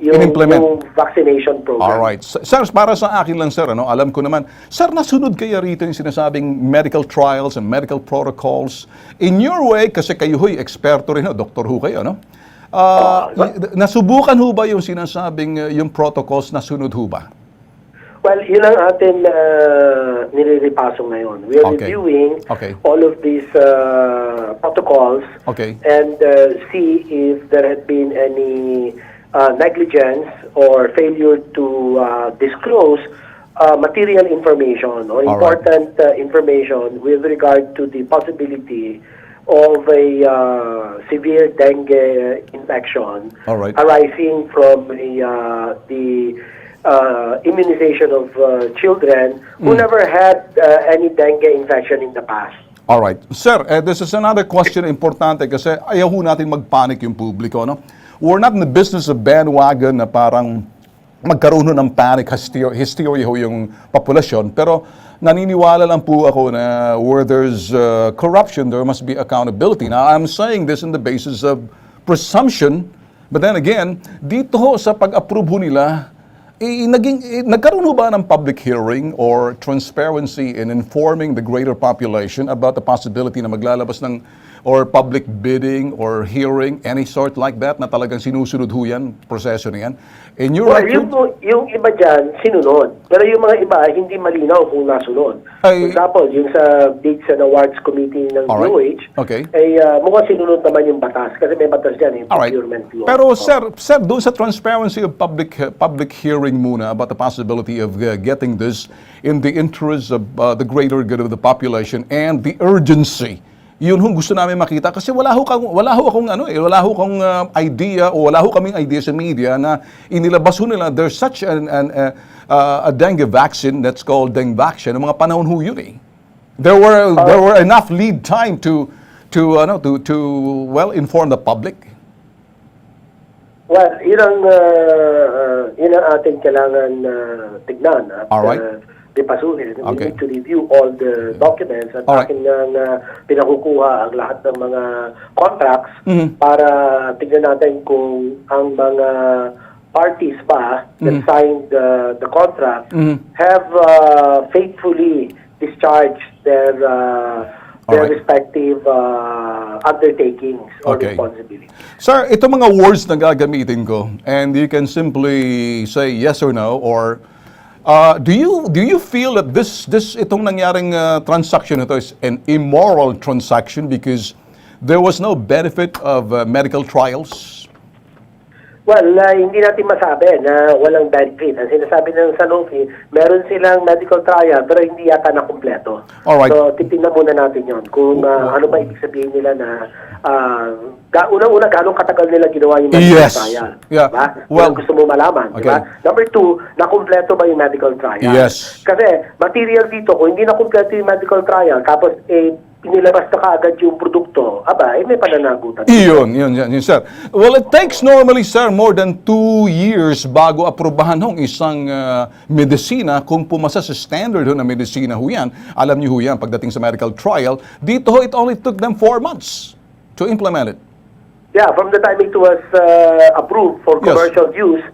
in-implement yung vaccination program. Alright. Sir, para sa akin lang, sir, alam ko naman, sir, nasunod kaya rito yung sinasabing medical trials and medical protocols. In your way, kasi kayo ho'y eksperto rin, doktor ho kayo, no? Nasubukan ho ba yung sinasabing yung protocols, nasunod ho ba? Well, yun ang atin nililipaso ngayon. We are reviewing all of these protocols and see if there had been any negligence or failure to disclose material information or important information with regard to the possibility of a severe dengue infection arising from the immunization of children who never had any dengue infection in the past. All right. Sir, this is another question importante kasi ayaw natin magpanic yung publiko, no? We're not in the business of bandwagon na parang magkaroon ng panic hysteria ho yung populasyon, pero naniniwala lang po ako na where there's corruption, there must be accountability. Now, I'm saying this on the basis of presumption, but then again, dito ho sa pag-approve ho nila, nagkaroon ho ba ng public hearing or transparency in informing the greater population about the possibility na maglalabas ng or public bidding or hearing, any sort like that, na talagang sinusunod ho yan, proseso na yan? In your record? Yung iba dyan, sinunod. Pero yung mga iba, hindi malinaw kung nasunod. For example, yung sa Bids and Awards Committee ng DOH, mukhang sinunod naman yung batas. Kasi may batas dyan, yung procurement law. Pero sir, doon sa transparency of public hearing muna about the possibility of getting this in the interest of the greater good of the population and the urgency. Yun hong gusto namin makita kasi wala ho akong idea o wala ho kaming idea sa media na inilabas ho nila there's such a dengue vaccine that's called dengue vaccine. Ang mga panahon ho yun eh. There were enough lead time to inform the public. Well, yun ang ating kailangan tignan at dipasuhin. We need to review all the documents at akin nga pinakukuha ang lahat ng mga contracts para tignan natin kung ang mga parties pa that signed the contract have faithfully discharged their respective undertakings or responsibilities. Sir, ito mga words na gagamitin ko and you can simply say yes or no or do you feel that itong nangyaring transaction ito is an immoral transaction because there was no benefit of medical trials? Well, hindi natin masabi na walang benefit. Ang sinasabi ng Sanofi, meron silang medical trial pero hindi yata na kumpleto. So, titingnan muna natin yon kung ano ba ibig sabihin nila na unang-una, gano'ng katagal nila ginawa yung medical trial. Yeah. Diba? Well, gusto mo malaman. Diba? Number 2, nakumpleto ba yung medical trial? Yes. Kasi material dito, kung hindi nakumpleto yung medical trial, tapos inilabas na kaagad yung produkto, may pananagutan. Yun, sir. Well, it takes normally, sir, more than 2 years bago aprubahan hong isang medisina kung pumasa sa standard na medisina ho yan. Alam niyo ho yan, pagdating sa medical trial, dito ho, it only took them 4 months to implement it. Yeah, from the time it was approved for commercial use,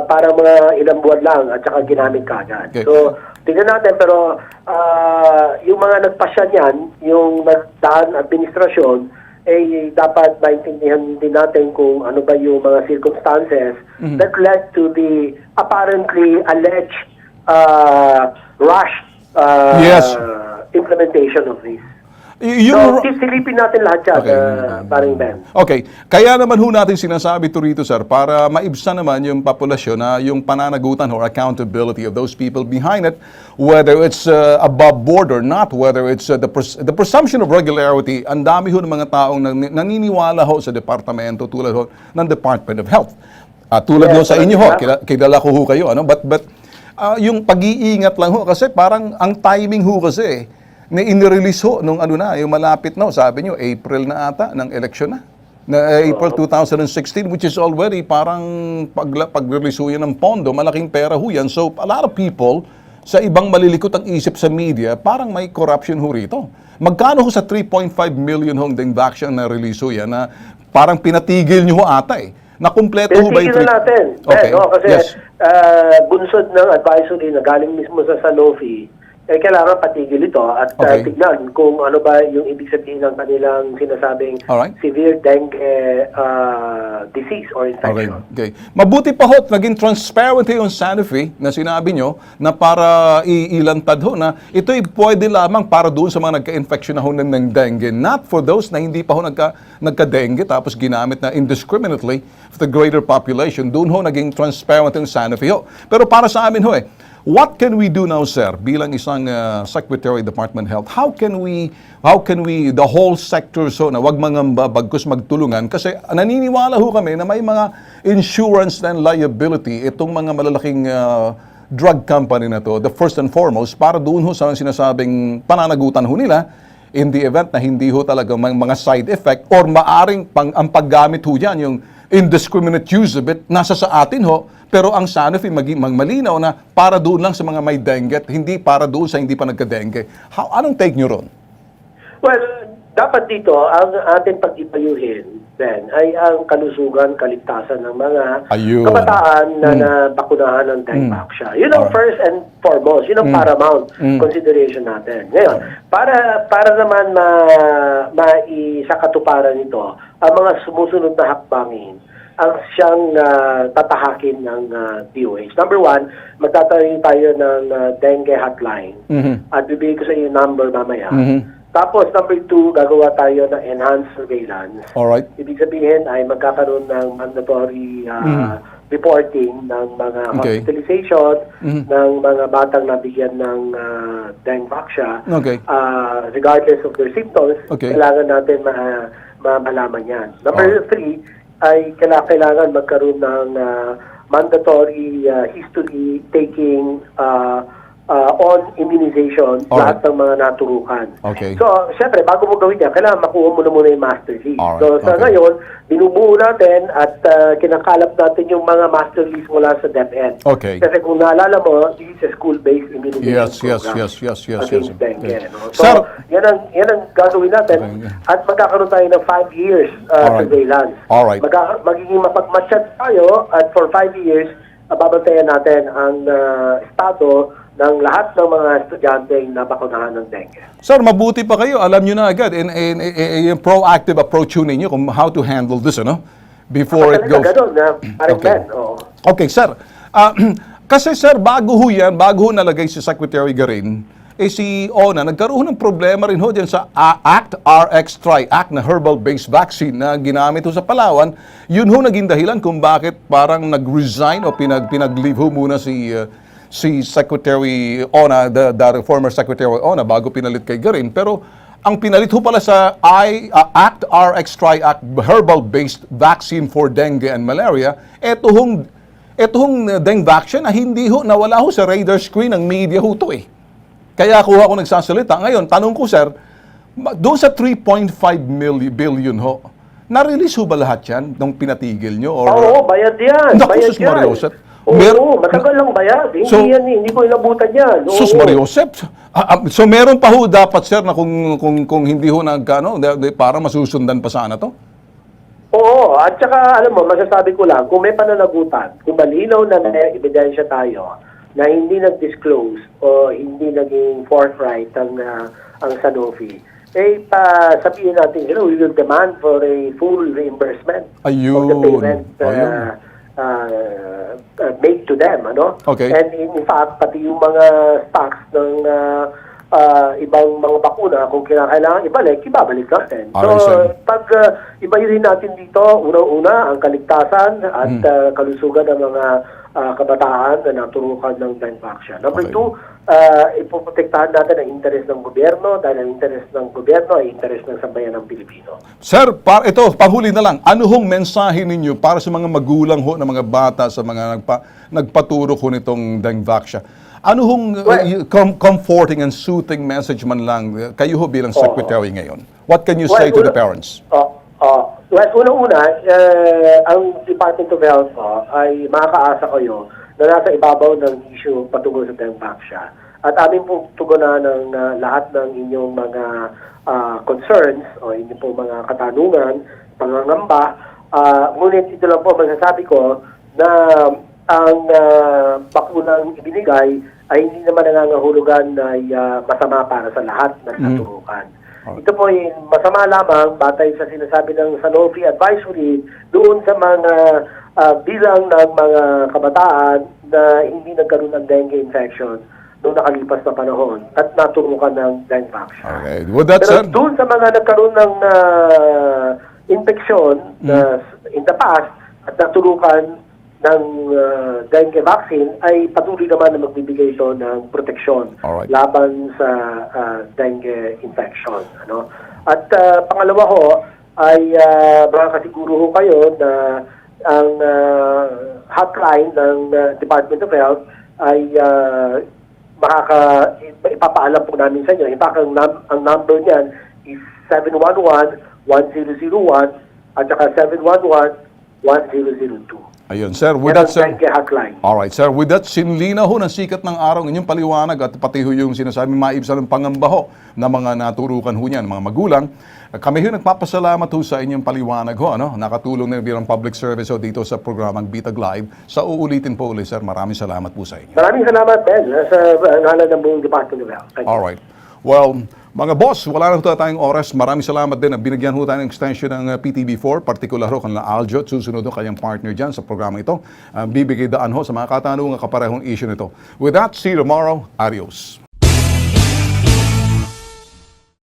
para mga ilang buwan lang at saka ginamit kaagad. So, tingnan natin, pero yung mga nagpasya niyan, yung nagdaan administrasyon, dapat maintindihan din natin kung ano ba yung mga circumstances that led to the apparently alleged rushed implementation of this. So, silipin natin lahat yan, paring Ben. Okay. Kaya naman ho natin sinasabi ito rito, sir, para maibsan naman yung populasyon na yung pananagutan or accountability of those people behind it, whether it's above board or not, whether it's the presumption of regularity. Ang dami ho ng mga taong naniniwala ho sa departamento tulad ho ng Department of Health. Tulad ho sa inyo ho, kilala ko ho kayo, but yung pag-iingat lang ho kasi parang ang timing ho kasi inirelease ho nung yung malapit na, sabi nyo, April na ata ng eleksyon na April 2016, which is already parang pag-release ho yan ng pondo, malaking pera ho yan. So, a lot of people, sa ibang malilikot ang isip sa media, parang may corruption ho rito. Magkano ho sa 3.5 million hong vaccine na release ho yan, na parang pinatigil nyo ho ata Nakumpleto ho ba yung... Tigil na natin. Kasi bunsod ng advisory na galing mismo sa Sanofi, kailangan patigil ito at tignan kung ano ba yung ibig sabihin ng kanilang sinasabing severe dengue disease or infection. Okay. Mabuti pa ho, naging transparent yung Sanofi na sinabi nyo na para ilantad ho na ito'y pwede lamang para doon sa mga nagka-infection na ho ng dengue, not for those na hindi pa ho nagka-dengue tapos ginamit na indiscriminately for the greater population. Doon ho naging transparent yung Sanofi ho. Pero para sa amin ho what can we do now, sir, bilang isang Secretary of Department of Health? How can we, the whole sector, na wag mangamba, bagkus magtulungan? Kasi naniniwala ho kami na may mga insurance and liability itong mga malalaking drug company na to, the first and foremost, para doon ho sa sinasabing pananagutan ho nila in the event na hindi ho talaga mga side effect or maaring ang paggamit ho dyan, yung indiscriminate use of it, nasa sa atin ho, pero ang Sanofi malinaw na para doon lang sa mga may dengue at hindi para doon sa hindi pa nagka-dengue. Anong take nyo ron? Well, dapat dito, ang ating pag-ipayuhin din ay ang kalusugan, kaligtasan ng mga Ayun. kabataan na nabakunahan ng dengue. Yun ang first and foremost, yun ang paramount consideration natin. Ngayon, para naman maisakatuparan ito, ang mga sumusunod na hakbangin ang siyang tatahakin ng DOH. Number one, magtatayo tayo ng dengue hotline at bibigay ko sa iyo yung number mamaya. Tapos, number two, gagawa tayo ng enhanced surveillance. Alright. Ibig sabihin ay magkakaroon ng mandatory reporting ng mga hospitalization, ng mga batang nabigyan ng dengue, regardless of their symptoms, kailangan natin malaman yan. Number three, ay kailangan magkaroon ng mandatory history taking on immunization, lahat ng mga naturukan. So, syempre, bago mo gawin yan, kailangan makuha mo na muna yung master list. So, sa ngayon, binubuo natin at kinakalap natin yung mga master list mula sa DepEd. Kasi kung naalala mo, this is a school-based immunization program. Against dengue. So, yan ang gagawin natin. At magkakaroon tayo ng 5 years surveillance. Magiging mapagmatchat tayo at for 5 years, babantayan natin ang estado ng lahat ng mga estudyante na bakunahan ng dengue. Sir, mabuti pa kayo. Alam nyo na agad, yung proactive approach yun ninyo kung how to handle this, ano? Before it goes. Okay, sir. Kasi sir, bago ho nalagay si Secretary Garin, si Ona, nagkaroon ng problema rin ho dyan sa RX-Tri Act na herbal-based vaccine na ginamit ho sa Palawan. Yun ho naging dahilan kung bakit parang nag-resign o pinag-leave ho muna si Secretary Ona, the former Secretary Ona, bago pinalit kay Garin. Pero ang pinalit ho pala sa Act RX-Tri Act, herbal-based vaccine for dengue and malaria, etong dengue vaccine na hindi ho, nawala ho sa radar screen ng media ho to eh. Kaya ako nagsasalita. Ngayon, tanong ko sir, doon sa 3.5 billion ho, na-release ho ba lahat yan nung pinatigil nyo? Oo, bayad yan. Naku, Sus Mariosep. Oo, matagal lang bayad. Hindi ko inabutan yan. Sus Mariosep. So meron pa ho dapat sir na kung hindi ho para masusundan pa sana to? Oo, at saka alam mo, masasabi ko lang, kung may pananagutan, kung malinaw na ebidensya tayo na hindi nag-disclose o hindi naging forthright ang Sanofi, sabihin natin, we will demand for a full reimbursement of the payment made to them, And in fact, pati yung mga stocks ng ibang mga bakuna, kung kailangan ibalik natin. So, pag ibayin natin dito, unang-una, ang kaligtasan at kalusugan ng mga kabataan na naturukan ng dengue. Number two, ipoprotektahan natin ang interes ng gobyerno dahil ang interes ng gobyerno ay interes ng sambayan ng Pilipino. Sir, ito, panghuli na lang. Ano hong mensahe ninyo para sa mga magulang ho ng mga bata, sa mga nagpaturo ho nitong dengue? Ano hong comforting and soothing message man lang kayo ho bilang secretary ngayon? What can you say to the parents? Unang-una, ang Department of Health ay makakaasa kayo na nasa ibabaw ng issue patungkol sa dengue. At aming pong tugunan ng lahat ng inyong mga concerns o inyong pong mga katanungan, pangangamba. Ngunit ito lang po masasabi ko na ang bakunang ibinigay ay hindi naman nangangahulugan na masama para sa lahat ng naturukan. Ito po ay masama lamang batay sa sinasabi ng Sanofi Advisory doon sa mga bilang ng mga kabataan na hindi nagkaroon ng dengue infection noong nakalipas na panahon at naturukan ng dengue vaccine. Pero doon sa mga nagkaroon ng infection in the past at naturukan ng dengue vaccine ay patuloy naman na magbibigay ito ng proteksyon laban sa dengue infection. At pangalawa ho ay makakasiguro ho kayo na ang hotline ng Department of Health ay ipapaalam po namin sa inyo. In fact, ang number niyan is 711-1001 at saka 711-1002. Ayun, sir. With Yan that, ang sir. Tanke hotline. Alright, sir. With that, sinlina ho ng sikat ng araw ng inyong paliwanag at pati ho yung sinasabi maibsan ng pangambaho na mga naturukan ho niyan, mga magulang. Kami ho nagpapasalamat ho sa inyong paliwanag ho. Ano? Nakatulong na bilang public service ho dito sa programang BITAG Live. Sa uulitin po ulit, sir. Maraming salamat po sa inyo. Maraming salamat, Ben, sa ngalan ng buong Department of Health. Thank you. Alright. Well, mga boss, wala na ho tayong oras. Maraming salamat din na binigyan ho tayo ng extension ng PTV4, particular ho kanila Aljo at susunod ho kanyang partner dyan sa programa ito. Bibigay daan ho sa mga katanungan kaparehong issue nito. With that, see you tomorrow. Adios.